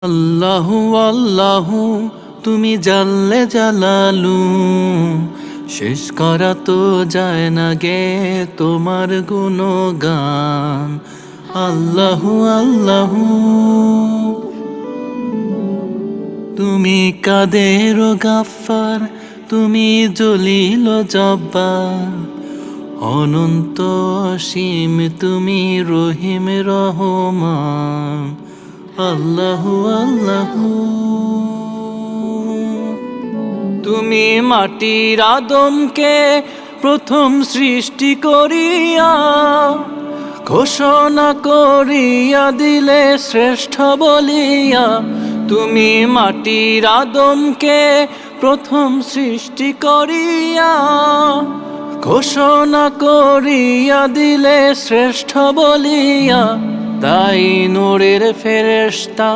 আল্লাহু আল্লাহু তুমি জাল্লে জালালু, শেষ করা তো যায় না গে তোমার গুণগান। আল্লাহু আল্লাহু তুমি কাদের গাফফার, তুমি জলিল জব্বার, অনন্ত অসীম তুমি রহিম রহমান। আল্লাহু আল্লাহু তুমি মাটির আদমকে প্রথম সৃষ্টি করিয়া ঘোষণা করিয়া দিলে শ্রেষ্ঠ বলিয়া। তুমি মাটির আদমকে প্রথম সৃষ্টি করিয়া ঘোষণা করিয়া দিলে শ্রেষ্ঠ বলিয়া। তাই নূরের ফেরেশতা